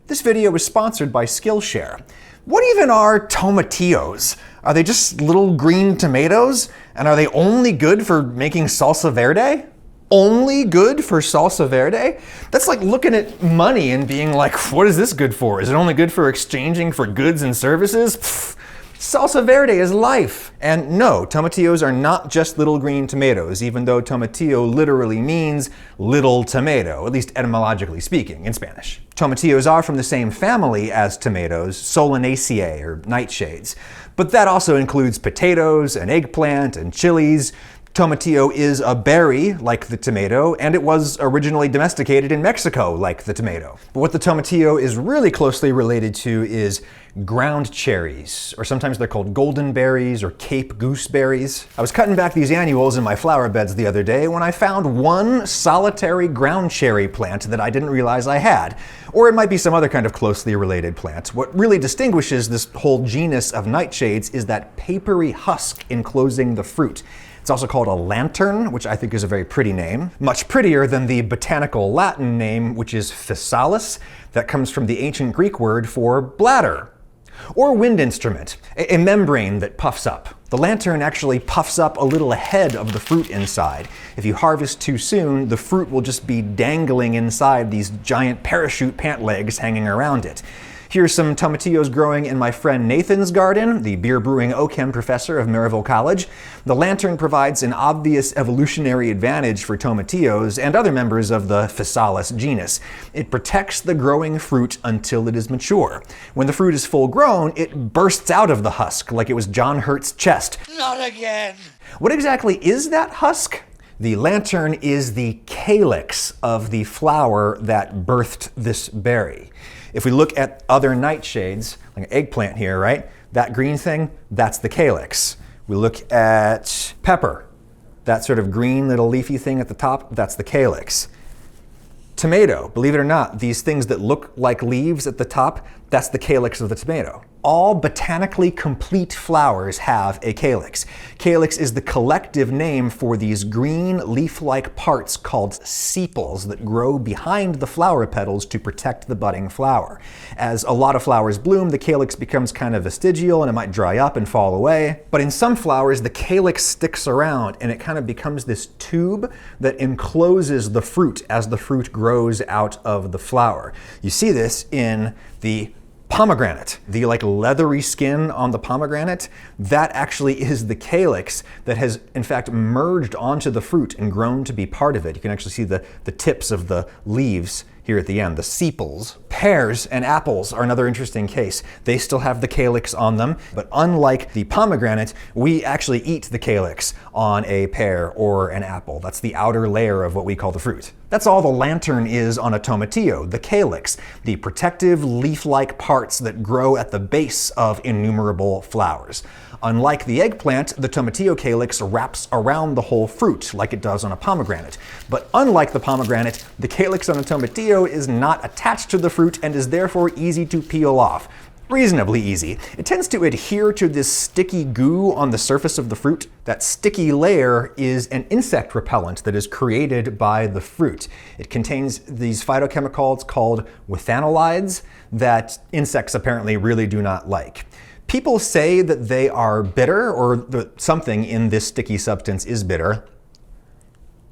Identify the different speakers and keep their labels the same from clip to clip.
Speaker 1: This video is sponsored by Skillshare. What even are tomatillos? Are they just little green tomatoes? And are they only good for making salsa verde? Only good for salsa verde? That's like looking at money and being like, what is this good for? Is it only good for exchanging for goods and services? Pfft. Salsa verde is life. And no, tomatillos are not just little green tomatoes, even though tomatillo literally means little tomato, at least etymologically speaking in Spanish. Tomatillos are from the same family as tomatoes, Solanaceae or nightshades. But that also includes potatoes and eggplant and chilies. Tomatillo is a berry, like the tomato, and it was originally domesticated in Mexico, like the tomato. But what the tomatillo is really closely related to is ground cherries, or sometimes they're called golden berries or Cape gooseberries. I was cutting back these annuals in my flower beds the other day when I found one solitary ground cherry plant that I didn't realize I had. Or it might be some other kind of closely related plant. What really distinguishes this whole genus of nightshades is that papery husk enclosing the fruit. It's also called a lantern, which I think is a very pretty name. Much prettier than the botanical Latin name, which is physalis, that comes from the ancient Greek word for bladder. Or wind instrument, a membrane that puffs up. The lantern actually puffs up a little ahead of the fruit inside. If you harvest too soon, the fruit will just be dangling inside these giant parachute pant legs hanging around it. Here's some tomatillos growing in my friend Nathan's garden, the beer brewing OChem professor of Maryville College. The lantern provides an obvious evolutionary advantage for tomatillos and other members of the Physalis genus. It protects the growing fruit until it is mature. When the fruit is full grown, it bursts out of the husk like it was John Hurt's chest. Not again! What exactly is that husk? The lantern is the calyx of the flower that birthed this berry. If we look at other nightshades, like an eggplant here, right? That green thing, that's the calyx. We look at pepper, that sort of green little leafy thing at the top, that's the calyx. Tomato, believe it or not, these things that look like leaves at the top, that's the calyx of the tomato. All botanically complete flowers have a calyx. Calyx is the collective name for these green leaf-like parts called sepals that grow behind the flower petals to protect the budding flower. As a lot of flowers bloom, the calyx becomes kind of vestigial and it might dry up and fall away. But in some flowers, the calyx sticks around and it kind of becomes this tube that encloses the fruit as the fruit grows out of the flower. You see this in the pomegranate. The leathery skin on the pomegranate, that actually is the calyx that has in fact merged onto the fruit and grown to be part of it. You can actually see the tips of the leaves here at the end, the sepals. Pears and apples are another interesting case. They still have the calyx on them, but unlike the pomegranate, we actually eat the calyx on a pear or an apple. That's the outer layer of what we call the fruit. That's all the lantern is on a tomatillo, the calyx, the protective leaf-like parts that grow at the base of innumerable flowers. Unlike the eggplant, the tomatillo calyx wraps around the whole fruit like it does on a pomegranate. But unlike the pomegranate, the calyx on a tomatillo is not attached to the fruit and is therefore easy to peel off. Reasonably easy. It tends to adhere to this sticky goo on the surface of the fruit. That sticky layer is an insect repellent that is created by the fruit. It contains these phytochemicals called withanolides that insects apparently really do not like. People say that they are bitter, or that something in this sticky substance is bitter.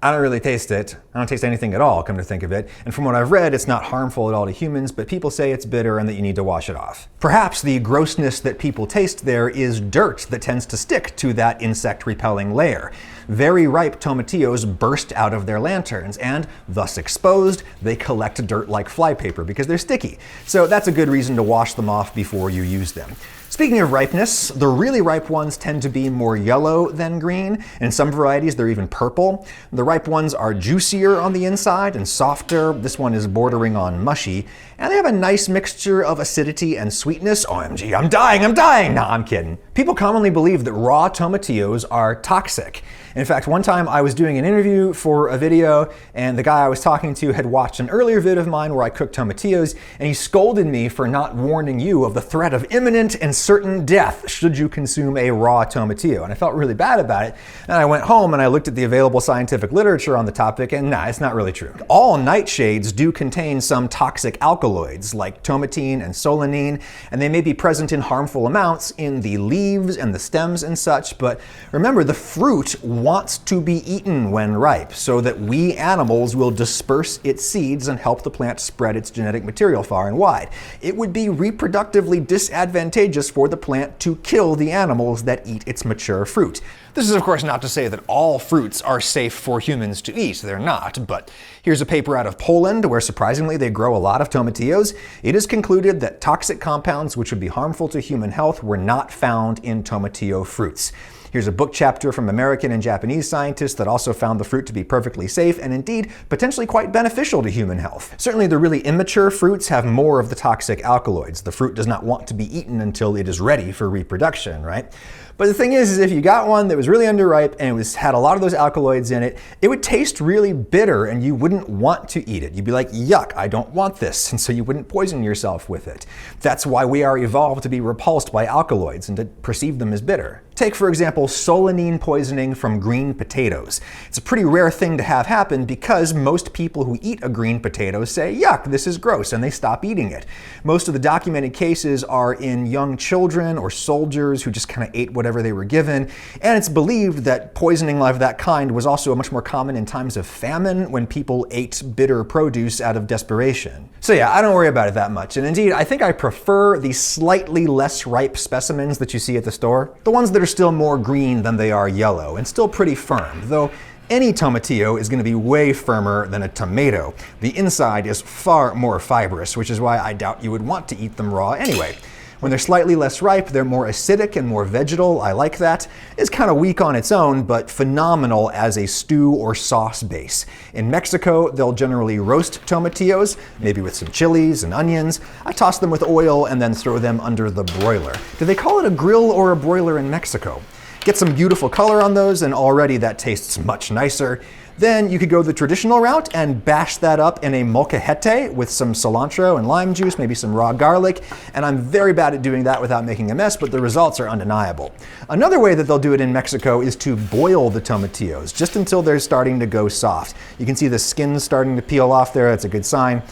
Speaker 1: I don't really taste it. I don't taste anything at all, come to think of it. And from what I've read, it's not harmful at all to humans, but people say it's bitter and that you need to wash it off. Perhaps the grossness that people taste there is dirt that tends to stick to that insect-repelling layer. Very ripe tomatillos burst out of their lanterns, and thus exposed, they collect dirt like flypaper because they're sticky. So that's a good reason to wash them off before you use them. Speaking of ripeness, the really ripe ones tend to be more yellow than green. In some varieties, they're even purple. The ripe ones are juicier on the inside and softer. This one is bordering on mushy. And they have a nice mixture of acidity and sweetness. OMG, I'm dying! Nah, I'm kidding. People commonly believe that raw tomatillos are toxic. In fact, one time I was doing an interview for a video, and the guy I was talking to had watched an earlier vid of mine where I cooked tomatillos, and he scolded me for not warning you of the threat of imminent and certain death should you consume a raw tomatillo. And I felt really bad about it. And I went home and I looked at the available scientific literature on the topic, and nah, it's not really true. All nightshades do contain some toxic alkaloids like tomatine and solanine, and they may be present in harmful amounts in the leaves and the stems and such, but remember, the fruit wants to be eaten when ripe so that we animals will disperse its seeds and help the plant spread its genetic material far and wide. It would be reproductively disadvantageous for the plant to kill the animals that eat its mature fruit. This is, of course, not to say that all fruits are safe for humans to eat. They're not, but here's a paper out of Poland where surprisingly they grow a lot of tomatillos. It is concluded that toxic compounds which would be harmful to human health were not found in tomatillo fruits. Here's a book chapter from American and Japanese scientists that also found the fruit to be perfectly safe and indeed potentially quite beneficial to human health. Certainly the really immature fruits have more of the toxic alkaloids. The fruit does not want to be eaten until it is ready for reproduction, right? But the thing is if you got one that was really underripe and had a lot of those alkaloids in it, it would taste really bitter and you wouldn't want to eat it. You'd be like, yuck, I don't want this. And so you wouldn't poison yourself with it. That's why we are evolved to be repulsed by alkaloids and to perceive them as bitter. Take, for example, solanine poisoning from green potatoes. It's a pretty rare thing to have happen because most people who eat a green potato say, yuck, this is gross, and they stop eating it. Most of the documented cases are in young children or soldiers who just kind of ate whatever they were given, and it's believed that poisoning of that kind was also much more common in times of famine when people ate bitter produce out of desperation. So yeah, I don't worry about it that much, and indeed, I think I prefer the slightly less ripe specimens that you see at the store. The ones that are still more green than they are yellow, and still pretty firm, though any tomatillo is going to be way firmer than a tomato. The inside is far more fibrous, which is why I doubt you would want to eat them raw anyway. When they're slightly less ripe, they're more acidic and more vegetal. I like that. It's kind of weak on its own, but phenomenal as a stew or sauce base. In Mexico, they'll generally roast tomatillos, maybe with some chilies and onions. I toss them with oil and then throw them under the broiler. Do they call it a grill or a broiler in Mexico? Get some beautiful color on those, and already that tastes much nicer. Then you could go the traditional route and bash that up in a molcajete with some cilantro and lime juice, maybe some raw garlic, and I'm very bad at doing that without making a mess, but the results are undeniable. Another way that they'll do it in Mexico is to boil the tomatillos, just until they're starting to go soft. You can see the skin starting to peel off there, that's a good sign.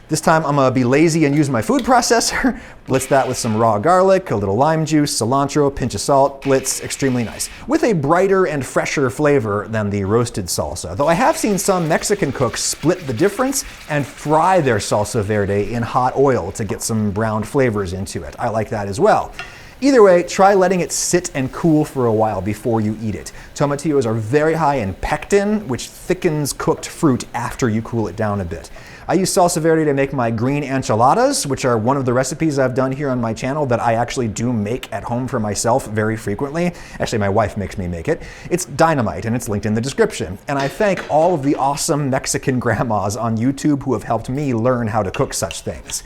Speaker 1: This time I'm gonna be lazy and use my food processor. Blitz that with some raw garlic, a little lime juice, cilantro, a pinch of salt. Blitz, extremely nice. With a brighter and fresher flavor than the roasted salsa. Though I have seen some Mexican cooks split the difference and fry their salsa verde in hot oil to get some browned flavors into it. I like that as well. Either way, try letting it sit and cool for a while before you eat it. Tomatillos are very high in pectin, which thickens cooked fruit after you cool it down a bit. I use salsa verde to make my green enchiladas, which are one of the recipes I've done here on my channel that I actually do make at home for myself very frequently. Actually, my wife makes me make it. It's dynamite, and it's linked in the description. And I thank all of the awesome Mexican grandmas on YouTube who have helped me learn how to cook such things.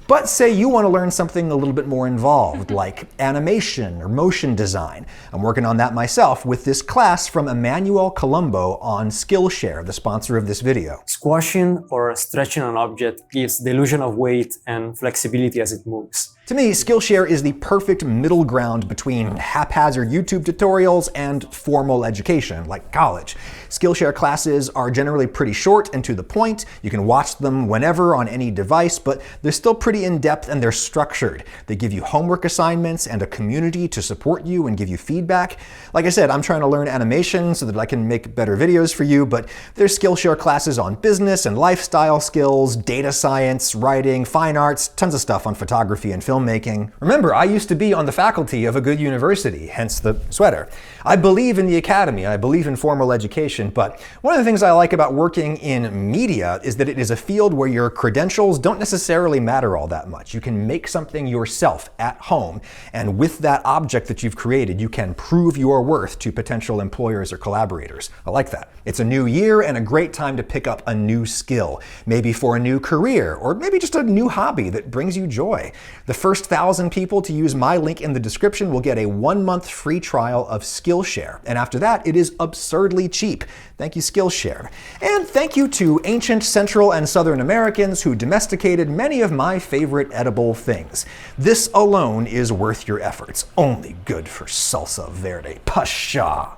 Speaker 1: But say you want to learn something a little bit more involved, like animation or motion design. I'm working on that myself with this class from Emmanuel Colombo on Skillshare, the sponsor of this video.
Speaker 2: Squashing or stretching an object gives the illusion of weight and flexibility as it moves.
Speaker 1: To me, Skillshare is the perfect middle ground between haphazard YouTube tutorials and formal education, like college. Skillshare classes are generally pretty short and to the point. You can watch them whenever on any device, but they're still pretty in-depth and they're structured. They give you homework assignments and a community to support you and give you feedback. Like I said, I'm trying to learn animation so that I can make better videos for you, but there's Skillshare classes on business and lifestyle skills, data science, writing, fine arts, tons of stuff on photography and filmmaking. Remember, I used to be on the faculty of a good university, hence the sweater. I believe in the academy, I believe in formal education, but one of the things I like about working in media is that it is a field where your credentials don't necessarily matter all that much. You can make something yourself at home, and with that object that you've created, you can prove your worth to potential employers or collaborators. I like that. It's a new year and a great time to pick up a new skill, maybe for a new career, or maybe just a new hobby that brings you joy. The first 1,000 people to use my link in the description will get a 1-month free trial of Skillshare. And after that, it is absurdly cheap. Thank you, Skillshare. And thank you to ancient Central and Southern Americans who domesticated many of my favorite edible things. This alone is worth your efforts. Only good for salsa verde. Pasha!